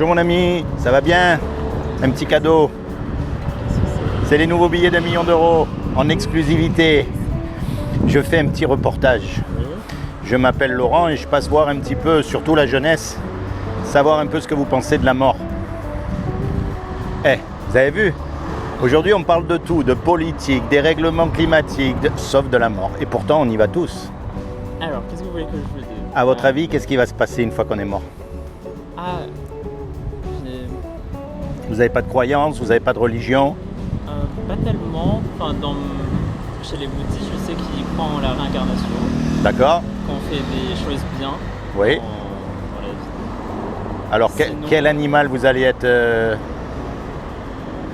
Bonjour mon ami, ça va bien? Un petit cadeau. C'est les nouveaux billets d'1 million d'euros en exclusivité. Je fais un petit reportage. Je m'appelle Laurent et je passe voir un petit peu, surtout la jeunesse, savoir un peu ce que vous pensez de la mort. Vous avez vu? Aujourd'hui on parle de tout, de politique, des règlements climatiques, sauf de la mort. Et pourtant on y va tous. Alors, qu'est-ce que vous voulez que je vous dise? À votre avis, qu'est-ce qui va se passer une fois qu'on est mort? Vous n'avez pas de croyance, vous n'avez pas de religion? Pas tellement. Enfin, chez les bouddhistes, je sais qu'ils croient en la réincarnation. D'accord. Quand on fait des choses bien Oui. dans la vie. Alors, Sinon- quel animal vous allez être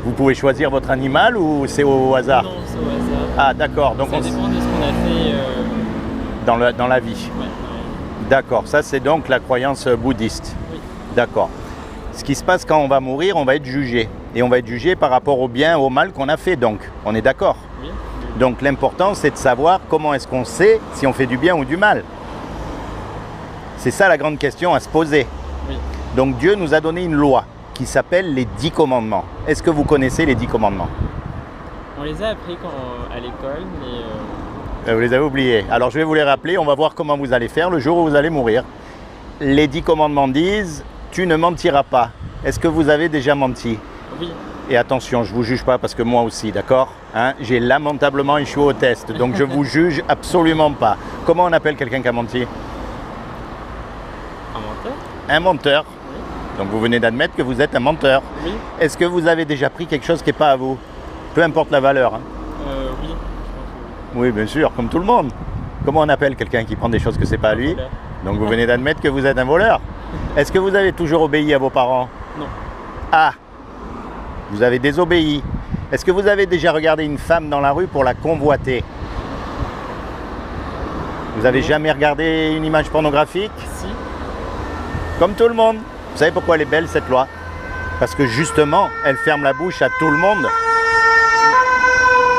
Vous pouvez choisir votre animal ou c'est au hasard? Non, c'est au hasard. Ah, d'accord. Donc, Ça dépend de ce qu'on a fait. dans la vie. Ouais. D'accord. Ça, c'est donc la croyance bouddhiste. Oui. D'accord. Ce qui se passe quand on va mourir, on va être jugé. Et on va être jugé par rapport au bien, au mal qu'on a fait. Donc, on est d'accord? Oui. Donc, l'important, c'est de savoir comment est-ce qu'on sait si on fait du bien ou du mal. C'est ça la grande question à se poser. Oui. Donc, Dieu nous a donné une loi qui s'appelle les 10 commandements. Est-ce que vous connaissez les 10 commandements? On les a appris à l'école, mais Vous les avez oubliés. Alors, je vais vous les rappeler. On va voir comment vous allez faire le jour où vous allez mourir. Les 10 commandements disent « Tu ne mentiras pas ». Est-ce que vous avez déjà menti? oui. Et attention, je ne vous juge pas parce que moi aussi, d'accord? J'ai lamentablement échoué au test, donc je ne vous juge absolument pas. Comment on appelle quelqu'un qui a menti? Un menteur. Un menteur. Oui. Donc vous venez d'admettre que vous êtes un menteur. Oui. Est-ce que vous avez déjà pris quelque chose qui n'est pas à vous? Peu importe la valeur. Oui. Je pense que Oui, bien sûr, comme tout le monde. Comment on appelle quelqu'un qui prend des choses que c'est pas à lui? Voilà. Donc vous venez d'admettre que vous êtes un voleur. Est-ce que vous avez toujours obéi à vos parents? Non. Ah, vous avez désobéi. Est-ce que vous avez déjà regardé une femme dans la rue pour la convoiter? Vous avez jamais regardé une image pornographique? Si. Comme tout le monde. Vous savez pourquoi elle est belle cette loi? Parce que justement, elle ferme la bouche à tout le monde.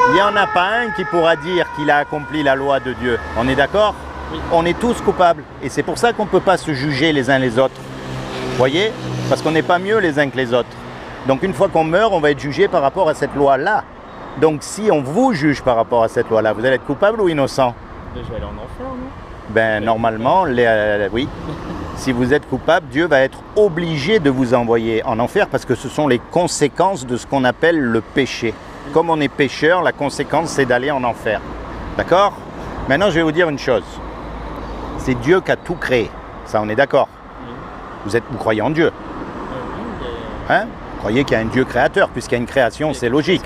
Il n'y en a pas un qui pourra dire qu'il a accompli la loi de Dieu. On est d'accord? Oui. On est tous coupables. Et c'est pour ça qu'on ne peut pas se juger les uns les autres. Voyez? Parce qu'on n'est pas mieux les uns que les autres. Donc une fois qu'on meurt, on va être jugé par rapport à cette loi-là. Donc si on vous juge par rapport à cette loi-là, vous allez être coupable ou innocent? Je vais aller en enfer, non? Ben normalement, oui. Si vous êtes coupable, Dieu va être obligé de vous envoyer en enfer parce que ce sont les conséquences de ce qu'on appelle le péché. Comme on est pécheur, la conséquence c'est d'aller en enfer. D'accord? Maintenant je vais vous dire une chose. C'est Dieu qui a tout créé. Ça on est d'accord? Oui. Vous croyez en Dieu? Oui, Hein? Vous croyez qu'il y a un Dieu créateur, puisqu'il y a une création, c'est logique.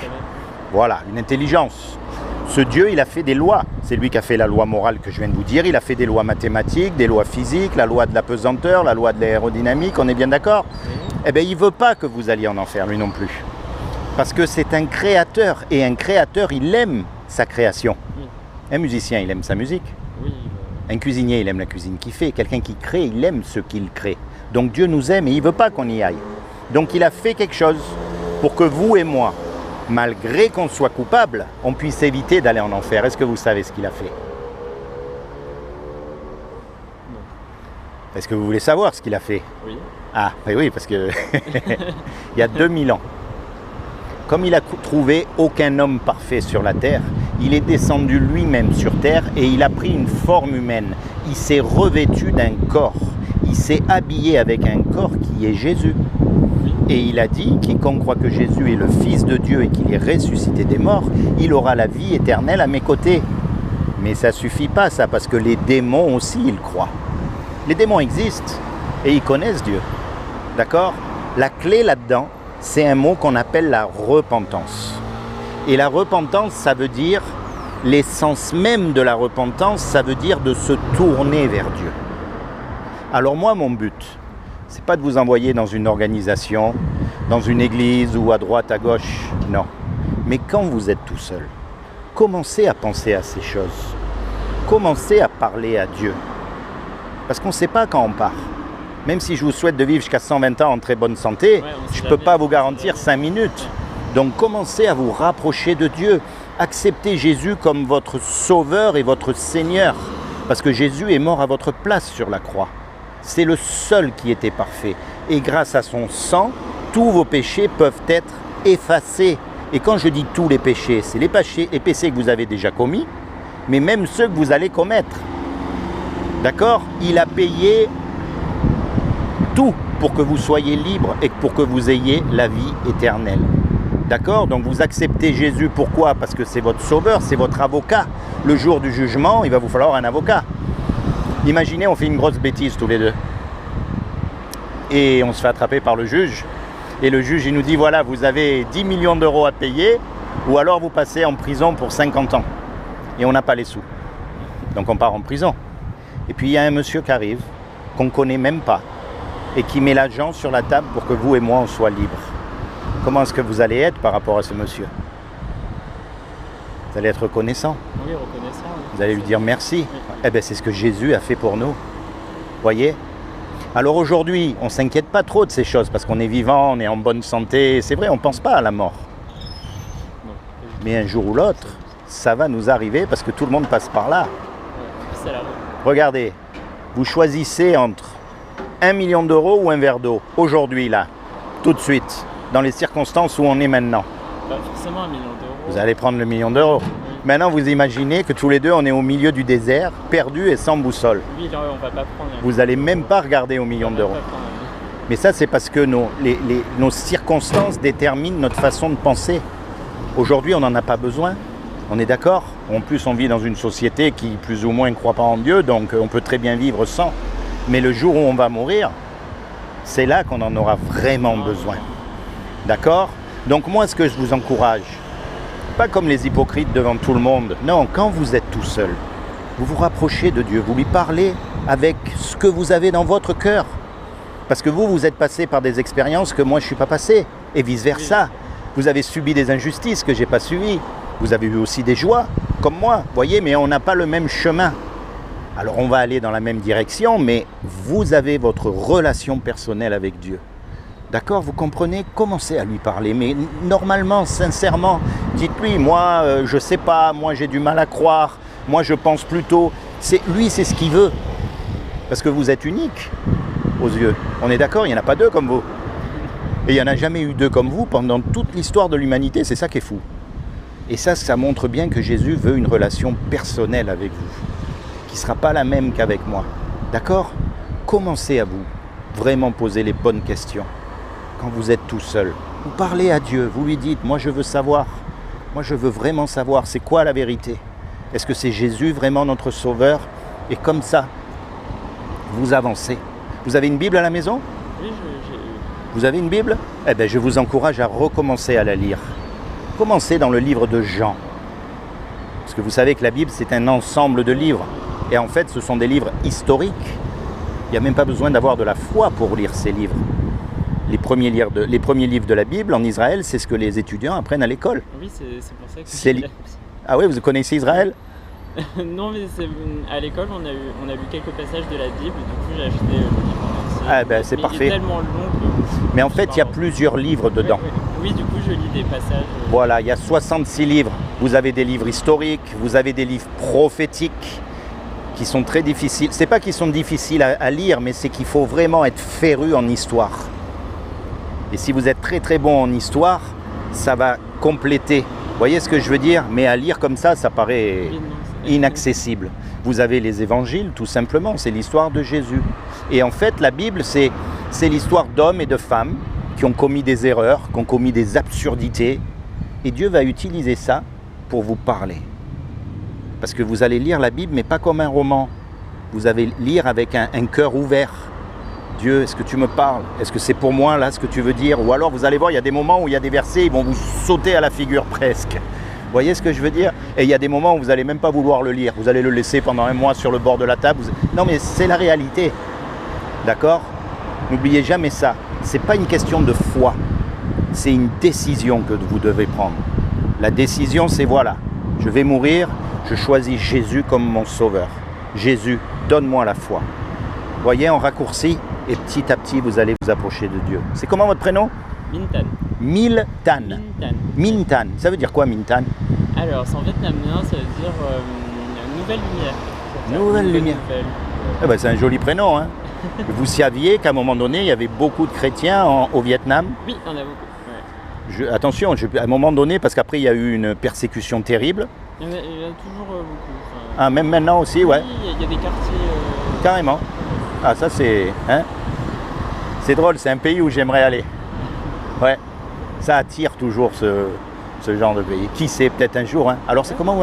Voilà, une intelligence. Ce Dieu, il a fait des lois. C'est lui qui a fait la loi morale que je viens de vous dire. Il a fait des lois mathématiques, des lois physiques, la loi de la pesanteur, la loi de l'aérodynamique, on est bien d'accord? Eh bien, il ne veut pas que vous alliez en enfer, lui non plus. Parce que c'est un créateur, et un créateur, il aime sa création. Oui. Un musicien, il aime sa musique. Oui. Un cuisinier, il aime la cuisine qu'il fait. Quelqu'un qui crée, il aime ce qu'il crée. Donc Dieu nous aime et il ne veut pas qu'on y aille. Donc il a fait quelque chose pour que vous et moi, malgré qu'on soit coupable, on puisse éviter d'aller en enfer. Est-ce que vous savez ce qu'il a fait? Non. Est-ce que vous voulez savoir ce qu'il a fait? Oui. Ah, oui, parce que il y a 2000 ans, comme il a trouvé aucun homme parfait sur la terre, il est descendu lui-même sur terre et il a pris une forme humaine. Il s'est revêtu d'un corps. Il s'est habillé avec un corps qui est Jésus. Et il a dit, quiconque croit que Jésus est le Fils de Dieu et qu'il est ressuscité des morts, il aura la vie éternelle à mes côtés. Mais ça ne suffit pas ça, parce que les démons aussi, ils croient. Les démons existent et ils connaissent Dieu. D'accord? La clé là-dedans, c'est un mot qu'on appelle la repentance. Et la repentance, ça veut dire, l'essence même de la repentance, ça veut dire de se tourner vers Dieu. Alors moi, mon but, c'est pas de vous envoyer dans une organisation, dans une église ou à droite, à gauche, non. Mais quand vous êtes tout seul, commencez à penser à ces choses. Commencez à parler à Dieu. Parce qu'on ne sait pas quand on part. Même si je vous souhaite de vivre jusqu'à 120 ans en très bonne santé, je ne peux pas vous garantir 5 minutes. Donc commencez à vous rapprocher de Dieu. Acceptez Jésus comme votre sauveur et votre Seigneur. Parce que Jésus est mort à votre place sur la croix. C'est le seul qui était parfait. Et grâce à son sang, tous vos péchés peuvent être effacés. Et quand je dis tous les péchés, c'est les péchés que vous avez déjà commis, mais même ceux que vous allez commettre. D'accord? Il a payé tout pour que vous soyez libre et pour que vous ayez la vie éternelle. D'accord? Donc vous acceptez Jésus, pourquoi? Parce que c'est votre sauveur, c'est votre avocat. Le jour du jugement, il va vous falloir un avocat. Imaginez, on fait une grosse bêtise tous les deux. Et on se fait attraper par le juge. Et le juge, il nous dit, voilà, vous avez 10 millions d'euros à payer, ou alors vous passez en prison pour 50 ans. Et on n'a pas les sous. Donc on part en prison. Et puis il y a un monsieur qui arrive, qu'on ne connaît même pas, et qui met l'argent sur la table pour que vous et moi, on soit libres. Comment est-ce que vous allez être par rapport à ce monsieur? Vous allez être reconnaissant. Oui, reconnaissant. Oui. Vous allez lui dire merci. Oui. Eh bien, c'est ce que Jésus a fait pour nous. Voyez? Alors aujourd'hui, on ne s'inquiète pas trop de ces choses parce qu'on est vivant, on est en bonne santé. C'est vrai, on ne pense pas à la mort. Non. Mais un jour ou l'autre, ça va nous arriver parce que tout le monde passe par là. Ouais. Ça l'arrive. Regardez, vous choisissez entre 1 million d'euros ou un verre d'eau. Aujourd'hui, là, tout de suite, dans les circonstances où on est maintenant. Bah, forcément 1 million d'euros. Vous allez prendre le million d'euros. Oui. Maintenant, vous imaginez que tous les deux, on est au milieu du désert, perdus et sans boussole. Oui, là, on va pas prendre. Vous n'allez même pas regarder au million d'euros. Mais ça, c'est parce que nos circonstances déterminent notre façon de penser. Aujourd'hui, on n'en a pas besoin. On est d'accord? En plus, on vit dans une société qui, plus ou moins, ne croit pas en Dieu, donc on peut très bien vivre sans. Mais le jour où on va mourir, c'est là qu'on en aura vraiment besoin. D'accord? Donc moi, ce que je vous encourage, pas comme les hypocrites devant tout le monde. Non, quand vous êtes tout seul, vous vous rapprochez de Dieu, vous lui parlez avec ce que vous avez dans votre cœur. Parce que vous êtes passé par des expériences que moi je ne suis pas passé, et vice-versa. Vous avez subi des injustices que je n'ai pas subies. Vous avez eu aussi des joies, comme moi, voyez, mais on n'a pas le même chemin. Alors on va aller dans la même direction, mais vous avez votre relation personnelle avec Dieu. D'accord, vous comprenez? Commencez à lui parler, mais normalement, sincèrement, dites-lui, moi, je sais pas, moi j'ai du mal à croire, moi je pense plutôt, lui c'est ce qu'il veut, parce que vous êtes unique aux yeux. On est d'accord, il n'y en a pas deux comme vous. Et il n'y en a jamais eu deux comme vous pendant toute l'histoire de l'humanité, c'est ça qui est fou. Et ça montre bien que Jésus veut une relation personnelle avec vous, qui ne sera pas la même qu'avec moi. D'accord? Commencez à vous vraiment poser les bonnes questions. Quand vous êtes tout seul, vous parlez à Dieu, vous lui dites, moi je veux savoir, moi je veux vraiment savoir, c'est quoi la vérité? Est-ce que c'est Jésus vraiment notre sauveur? Et comme ça, vous avancez. Vous avez une Bible à la maison? Oui, j'ai eu. Vous avez une Bible? Eh bien, je vous encourage à recommencer à la lire. Commencez dans le livre de Jean. Parce que vous savez que la Bible, c'est un ensemble de livres. Et en fait, ce sont des livres historiques. Il n'y a même pas besoin d'avoir de la foi pour lire ces livres. Les premiers livres de la Bible en Israël, c'est ce que les étudiants apprennent à l'école. Oui, c'est pour ça que Ah oui, vous connaissez Israël? Non, mais à l'école, on a lu quelques passages de la Bible, du coup j'ai acheté le livre en entier. Ah ben c'est parfait. Il est tellement long que... Mais en fait, il y a plusieurs livres dedans. Oui, du coup, je lis des passages. Voilà, il y a 66 livres. Vous avez des livres historiques, vous avez des livres prophétiques qui sont très difficiles. C'est pas qu'ils sont difficiles à lire, mais c'est qu'il faut vraiment être féru en histoire. Et si vous êtes très très bon en histoire, ça va compléter. Vous voyez ce que je veux dire? Mais à lire comme ça paraît inaccessible. Vous avez les évangiles, tout simplement, c'est l'histoire de Jésus. Et en fait, la Bible, c'est l'histoire d'hommes et de femmes qui ont commis des erreurs, qui ont commis des absurdités. Et Dieu va utiliser ça pour vous parler. Parce que vous allez lire la Bible, mais pas comme un roman. Vous allez lire avec un cœur ouvert. Dieu, est-ce que tu me parles? Est-ce que c'est pour moi, là, ce que tu veux dire? Ou alors, vous allez voir, il y a des moments où il y a des versets, ils vont vous sauter à la figure presque. Vous voyez ce que je veux dire? Et il y a des moments où vous n'allez même pas vouloir le lire. Vous allez le laisser pendant un mois sur le bord de la table. Non, mais c'est la réalité. D'accord? N'oubliez jamais ça. Ce n'est pas une question de foi. C'est une décision que vous devez prendre. La décision, c'est voilà. Je vais mourir, je choisis Jésus comme mon sauveur. Jésus, donne-moi la foi. Vous voyez, en raccourci, et petit à petit, vous allez vous approcher de Dieu. C'est comment votre prénom? Mintan. Miltan. Mintan. Ça veut dire quoi, Mintan? Alors, c'est en vietnamien, ça veut dire nouvelle lumière. Nouvelle lumière. Nouvelle. Ah ben, c'est un joli prénom, hein. Vous saviez qu'à un moment donné, il y avait beaucoup de chrétiens au Vietnam? Oui, il y en a beaucoup. Ouais. Attention, à un moment donné, parce qu'après il y a eu une persécution terrible. Il y en a toujours beaucoup. Enfin, Ah, même maintenant aussi, ouais. oui, il y a des quartiers. Carrément. Ah, ça c'est... Hein, c'est drôle, c'est un pays où j'aimerais aller. Ouais. Ça attire toujours ce genre de pays. Qui sait, peut-être un jour. Hein. Alors c'est comment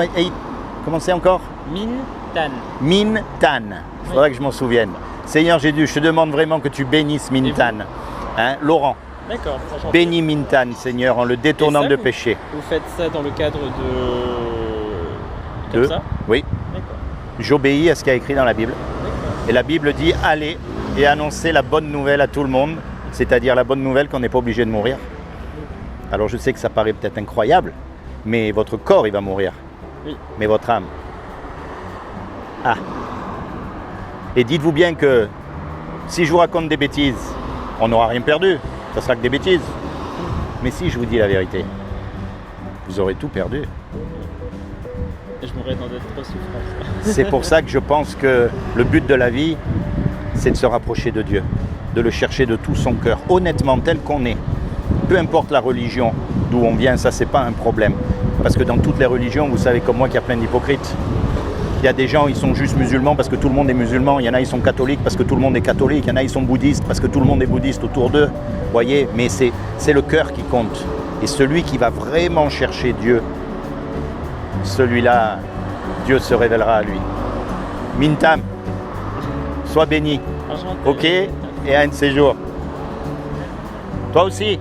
c'est encore? Minh Tan. Minh Tan. Il faudrait que je m'en souvienne. Seigneur Jésus, je te demande vraiment que tu bénisses Minh Tan. Hein, Laurent. D'accord. Bénis Minh Tan, Seigneur, en le détournant de péché. Vous faites ça dans le cadre de... Comme ça? Oui. D'accord. J'obéis à ce qu'il y a écrit dans la Bible. D'accord. Et la Bible dit allez et annoncez la bonne nouvelle à tout le monde, c'est-à-dire la bonne nouvelle qu'on n'est pas obligé de mourir. Alors je sais que ça paraît peut-être incroyable, mais votre corps il va mourir. Oui. Mais votre âme. Ah. Et dites-vous bien que si je vous raconte des bêtises, on n'aura rien perdu. Ça sera que des bêtises. Mais si je vous dis la vérité, vous aurez tout perdu. Et je mourrai dans d'autres souffrances. C'est pour ça que je pense que le but de la vie, c'est de se rapprocher de Dieu, de le chercher de tout son cœur, honnêtement tel qu'on est. Peu importe la religion d'où on vient, ça c'est pas un problème. Parce que dans toutes les religions, vous savez comme moi qu'il y a plein d'hypocrites. Il y a des gens, ils sont juste musulmans parce que tout le monde est musulman. Il y en a, ils sont catholiques parce que tout le monde est catholique. Il y en a, ils sont bouddhistes parce que tout le monde est bouddhiste autour d'eux. Vous voyez, mais c'est le cœur qui compte. Et celui qui va vraiment chercher Dieu, celui-là, Dieu se révélera à lui. Minh Tan, sois béni. Enchanté. Ok? Et à un de ces jours. Toi aussi.